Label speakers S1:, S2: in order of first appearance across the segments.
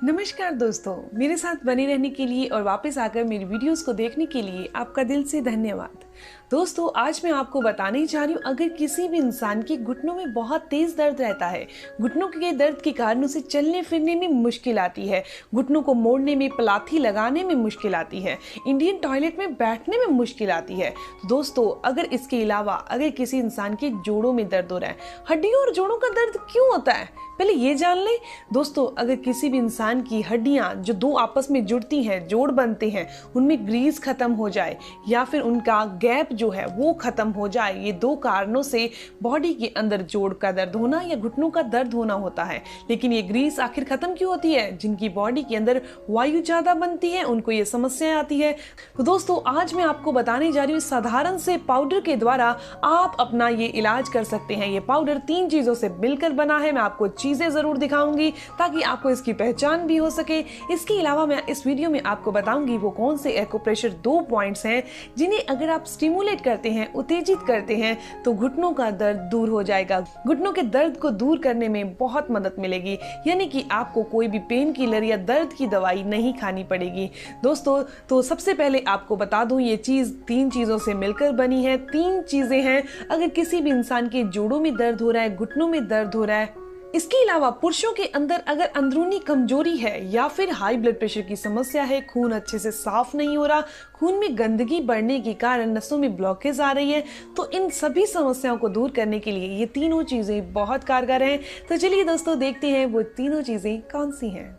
S1: नमस्कार दोस्तों, मेरे साथ बने रहने के लिए और वापस आकर मेरी वीडियोस को देखने के लिए आपका दिल से धन्यवाद। दोस्तों, आज मैं आपको बताने जा रही हूँ, अगर किसी भी इंसान के घुटनों में बहुत तेज दर्द रहता है, घुटनों के दर्द के कारण उसे चलने फिरने में मुश्किल आती है, घुटनों को मोड़ने में, पलाथी लगाने में मुश्किल आती है, इंडियन टॉयलेट में बैठने में मुश्किल आती है। दोस्तों, अगर इसके अलावा अगर किसी इंसान के जोड़ों में दर्द हो रहा है, हड्डियों और जोड़ों का दर्द क्यों होता है, पहले ये जान लें। दोस्तों, अगर किसी भी इंसान की हड्डियां जो दो आपस में जुड़ती हैं, जोड़ बनते हैं, उनमें ग्रीस खत्म हो जाए या फिर उनका गैप जो है वो खत्म हो जाए, ये दो कारणों से बॉडी के अंदर जोड़ का दर्द होना या घुटनों का दर्द होना होता है। लेकिन ये ग्रीस आखिर खत्म क्यों होती है? जिनकी बॉडी के अंदर वायु ज्यादा बनती है उनको ये समस्याएं आती है। तो दोस्तों, आज मैं आपको बताने जा रही हूँ, साधारण से पाउडर के द्वारा आप अपना ये इलाज कर सकते हैं। ये पाउडर 3 चीजों से मिलकर बना है। मैं आपको चीजें जरूर दिखाऊंगी ताकि आपको इसकी पहचान भी हो सके। इसके अलावा मैं इस वीडियो में आपको बताऊंगी वो कौन से एक्यूप्रेशर 2 पॉइंट्स हैं जिन्हें अगर आप स्टिमुलेट करते हैं, उत्तेजित करते हैं, तो घुटनों का दर्द दूर हो जाएगा। घुटनों के दर्द को दूर करने में बहुत मदद मिलेगी, यानी कि आपको कोई भी पेन किलर या दर्द की दवाई नहीं खानी पड़ेगी। दोस्तों, तो सबसे पहले आपको बता दूं, ये चीज 3 चीजों से मिलकर बनी है। 3 चीजें हैं। अगर किसी भी इंसान के जोड़ों में दर्द हो रहा है, घुटनों में दर्द हो रहा है, इसके अलावा पुरुषों के अंदर अगर अंदरूनी कमजोरी है या फिर हाई ब्लड प्रेशर की समस्या है, खून अच्छे से साफ नहीं हो रहा, खून में गंदगी बढ़ने के कारण नसों में ब्लॉकेज आ रही है, तो इन सभी समस्याओं को दूर करने के लिए ये तीनों चीजें बहुत कारगर हैं। तो चलिए दोस्तों, देखते हैं वो तीनों चीजें कौन सी हैं।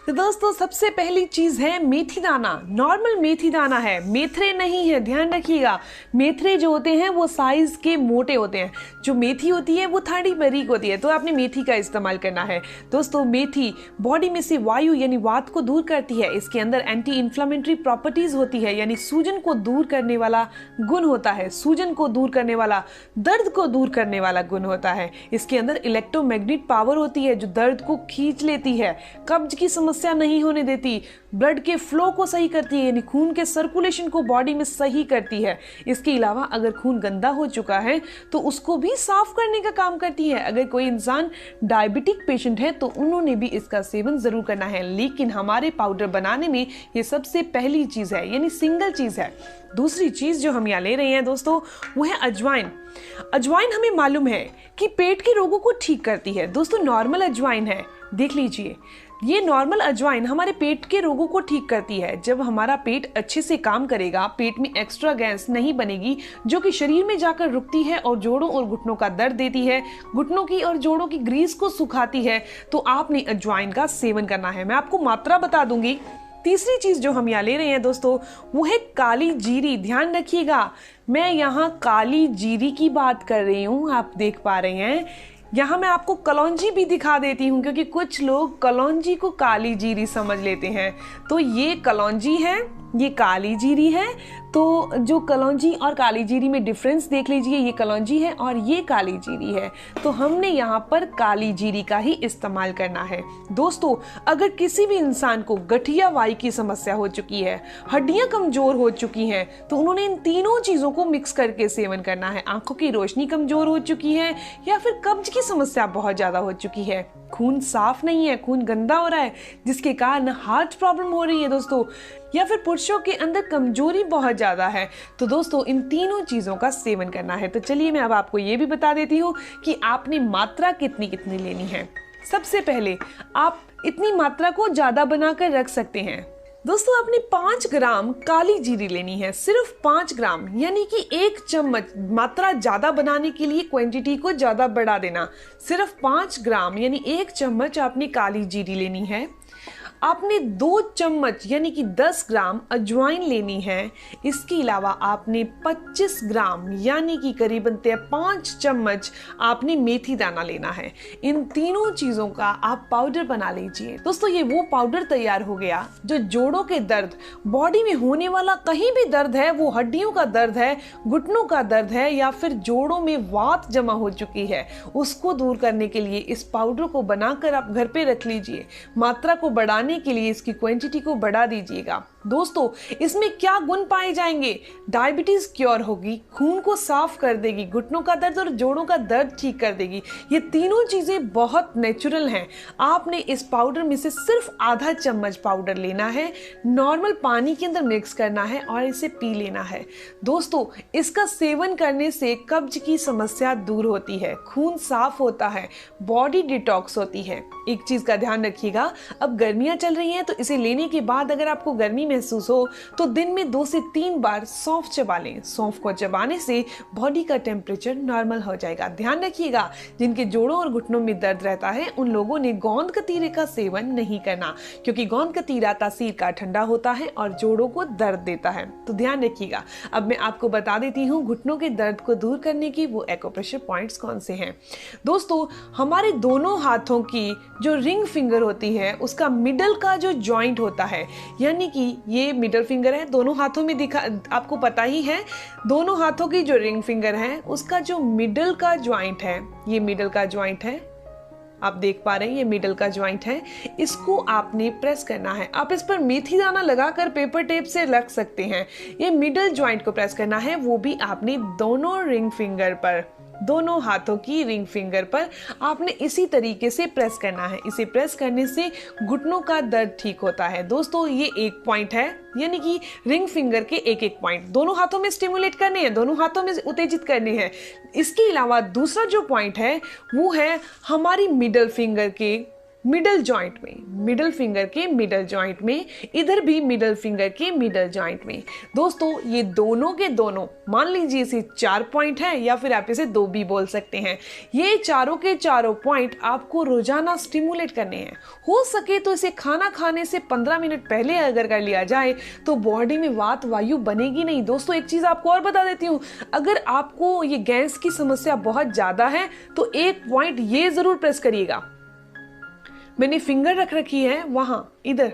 S1: तो दोस्तों, सबसे पहली चीज है मेथी दाना। नॉर्मल मेथी दाना है, मेथरे नहीं है, ध्यान रखिएगा। मेथरे जो होते हैं वो साइज के मोटे होते हैं, जो मेथी होती है वो थोड़ी बारीक होती है, तो आपने मेथी का इस्तेमाल करना है। दोस्तों, मेथी बॉडी में से वायु यानी वात को दूर करती है। इसके अंदर एंटी इन्फ्लामेटरी प्रॉपर्टीज होती है, यानी सूजन को दूर करने वाला गुण होता है, सूजन को दूर करने वाला, दर्द को दूर करने वाला गुण होता है। इसके अंदर इलेक्ट्रोमैग्नेटिक पावर होती है जो दर्द को खींच लेती है, कब्ज की समस्या नहीं होने देती, ब्लड के फ्लो को सही करती है, यानी खून के सर्कुलेशन को बॉडी में सही करती है। इसके अलावा अगर खून गंदा हो चुका है तो उसको भी साफ करने का काम करती है। अगर कोई इंसान डायबिटिक पेशेंट है तो उन्होंने भी इसका सेवन जरूर करना है। लेकिन हमारे पाउडर बनाने में ये सबसे पहली चीज है, यानी सिंगल चीज है। दूसरी चीज जो हम यहाँ ले रहे हैं दोस्तों, वो है अजवाइन। अजवाइन हमें मालूम है कि पेट के रोगों को ठीक करती है। दोस्तों, नॉर्मल अजवाइन है, देख लीजिए, ये नॉर्मल अजवाइन हमारे पेट के रोगों को ठीक करती है। जब हमारा पेट अच्छे से काम करेगा, पेट में एक्स्ट्रा गैस नहीं बनेगी जो कि शरीर में जाकर रुकती है और जोड़ों और घुटनों का दर्द देती है, घुटनों की और जोड़ों की ग्रीस को सुखाती है, तो आपने अजवाइन का सेवन करना है। मैं आपको मात्रा बता दूंगी। तीसरी चीज जो हम यहाँ ले रहे हैं दोस्तों, वो है काली जीरी। ध्यान रखिएगा, मैं यहाँ काली जीरी की बात कर रही हूँ, आप देख पा रहे हैं। यहाँ मैं आपको कलौंजी भी दिखा देती हूँ, क्योंकि कुछ लोग कलौंजी को काली जीरी समझ लेते हैं। तो ये कलौंजी है, ये काली जीरी है। तो जो कलौंजी और काली जीरी में डिफरेंस देख लीजिए, ये कलौंजी है और ये काली जीरी है। तो हमने यहाँ पर काली जीरी का ही इस्तेमाल करना है। दोस्तों, अगर किसी भी इंसान को गठिया वायु की समस्या हो चुकी है, हड्डियां कमजोर हो चुकी हैं, तो उन्होंने इन तीनों चीजों को मिक्स करके सेवन करना है। आंखों की रोशनी कमजोर हो चुकी है या फिर कब्ज की समस्या बहुत ज्यादा हो चुकी है, खून साफ नहीं है, खून गंदा हो रहा है जिसके कारण हार्ट प्रॉब्लम हो रही है दोस्तों, या फिर पुरुषों के अंदर कमजोरी बहुत ज्यादा है, तो दोस्तों इन तीनों चीजों का सेवन करना है। तो चलिए मैं अब आपको ये भी बता देती हूँ कि आपने मात्रा कितनी कितनी लेनी है। सबसे पहले आप इतनी मात्रा को ज्यादा बनाकर रख सकते हैं। दोस्तों, आपने 5 ग्राम काली जीरी लेनी है, सिर्फ 5 ग्राम, यानी कि 1 चम्मच। मात्रा ज्यादा बनाने के लिए क्वांटिटी को ज्यादा बढ़ा देना। सिर्फ 5 ग्राम यानी 1 चम्मच आपने काली जीरी लेनी है। आपने 2 चम्मच यानी कि 10 ग्राम अजवाइन लेनी है। इसके अलावा आपने 25 ग्राम यानी कि करीबन 5 चम्मच आपने मेथी दाना लेना है। इन तीनों चीजों का आप पाउडर बना लीजिए। दोस्तों, ये वो पाउडर तैयार हो गया जो जोड़ों के दर्द, बॉडी में होने वाला कहीं भी दर्द है, वो हड्डियों का दर्द है, घुटनों का दर्द है या फिर जोड़ों में वात जमा हो चुकी है, उसको दूर करने के लिए इस पाउडर को बनाकर आप घर पे रख लीजिए। मात्रा को बढ़ाने बढ़ाने के लिए इसकी क्वांटिटी को बढ़ा दीजिएगा। दोस्तों, इसमें क्या गुण पाए जाएंगे? डायबिटीज क्योर होगी, खून को साफ कर देगी, घुटनों का दर्द और जोड़ों का दर्द ठीक कर देगी। ये तीनों चीजें बहुत नेचुरल हैं। आपने इस पाउडर में से सिर्फ आधा चम्मच पाउडर लेना है, नॉर्मल पानी के अंदर मिक्स करना है और इसे पी लेना है। दोस्तों, इसका सेवन करने से कब्ज की समस्या दूर होती है, खून साफ होता है, बॉडी डिटॉक्स होती है। एक चीज का ध्यान रखिएगा, अब गर्मियां चल रही हैं तो इसे लेने के बाद अगर आपको गर्मी महसूस हो तो दिन में 2 से 3 बार सौंफ चबा लें। सौंफ को चबाने से बॉडी का टेम्परेचर नॉर्मल हो जाएगा। ध्यान रखिएगा, जिनके जोड़ों और घुटनों में दर्द रहता है उन लोगों ने गोंद कतीरे का सेवन नहीं करना, क्योंकि गोंद कतीरा तासीर का ठंडा होता है और जोड़ों को दर्द देता है। तो ध्यान रखिएगा। अब मैं आपको बता देती हूँ घुटनों के दर्द को दूर करने की वो एक्यूप्रेशर पॉइंट्स कौन से हैं। दोस्तों, हमारे दोनों हाथों की जो रिंग फिंगर होती है उसका मिडल का जो जॉइंट होता है, यानी कि ये मिडल फिंगर है, दोनों हाथों में दिखा, आपको पता ही है, दोनों हाथों की जो रिंग फिंगर है उसका जो मिडल का जॉइंट है, ये मिडल का जॉइंट है, आप देख पा रहे हैं ये मिडल का जॉइंट है, इसको आपने प्रेस करना है। आप इस पर मेथी दाना लगाकर पेपर टेप से रख सकते हैं। ये मिडल जॉइंट को प्रेस करना है, वो भी आपने दोनों रिंग फिंगर पर, दोनों हाथों की रिंग फिंगर पर आपने इसी तरीके से प्रेस करना है। इसे प्रेस करने से घुटनों का दर्द ठीक होता है। दोस्तों, ये एक पॉइंट है, यानी कि रिंग फिंगर के एक एक पॉइंट दोनों हाथों में स्टिमुलेट करने हैं, दोनों हाथों में उत्तेजित करने हैं। इसके अलावा दूसरा जो पॉइंट है वो है हमारी मिडल फिंगर के मिडल जॉइंट में, मिडल फिंगर के मिडल जॉइंट में, इधर भी मिडल फिंगर के मिडल जॉइंट में। दोस्तों, ये दोनों के दोनों, मान लीजिए इसे 4 पॉइंट है या फिर आप इसे 2 भी बोल सकते हैं। ये चारों के चारों पॉइंट आपको रोजाना स्टिमुलेट करने हैं। हो सके तो इसे खाना खाने से 15 मिनट पहले अगर कर लिया जाए तो बॉडी में वात वायु बनेगी नहीं। दोस्तों, एक चीज आपको और बता देती हूँ, अगर आपको ये गैस की समस्या बहुत ज्यादा है तो एक पॉइंट ये जरूर प्रेस करिएगा, मैंने फिंगर रख रखी है वहां, इधर,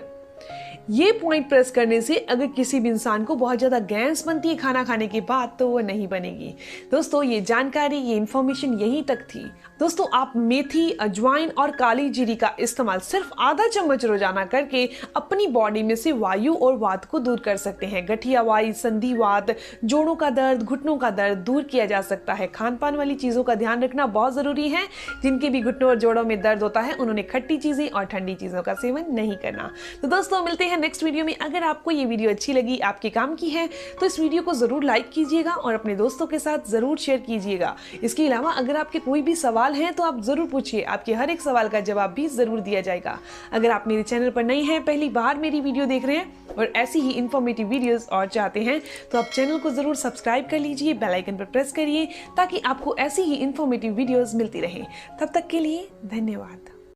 S1: ये पॉइंट प्रेस करने से अगर किसी भी इंसान को बहुत ज्यादा गैस बनती है खाना खाने के बाद तो वो नहीं बनेगी। दोस्तों, ये जानकारी, ये इंफॉर्मेशन यहीं तक थी। दोस्तों, आप मेथी, अजवाइन और काली जीरी का इस्तेमाल सिर्फ आधा चम्मच रोजाना करके अपनी बॉडी में से वायु और वात को दूर कर सकते हैं। गठियावाई, संधिवात, जोड़ों का दर्द, घुटनों का दर्द दूर किया जा सकता है। खान पान वाली चीजों का ध्यान रखना बहुत जरूरी है। जिनके भी घुटनों और जोड़ों में दर्द होता है उन्होंने खट्टी चीजें और ठंडी चीजों का सेवन नहीं करना। तो दोस्तों, मिलते हैं नेक्स्ट वीडियो में। अगर आपको ये वीडियो अच्छी लगी, आपके काम की है, तो इस वीडियो को जरूर लाइक कीजिएगा और अपने दोस्तों के साथ जरूर शेयर कीजिएगा। इसके अलावा अगर आपके कोई भी सवाल है तो आप जरूर पूछिए, आपके हर एक सवाल का जवाब भी जरूर दिया जाएगा। अगर आप मेरे चैनल पर नए हैं, पहली बार मेरी वीडियो देख रहे हैं और ऐसी ही इंफॉर्मेटिव वीडियोस और चाहते हैं तो आप चैनल को जरूर सब्सक्राइब कर लीजिए, बेल आइकन पर प्रेस करिए ताकि आपको ऐसी ही इंफॉर्मेटिव वीडियोस मिलती रहे। तब तक के लिए धन्यवाद।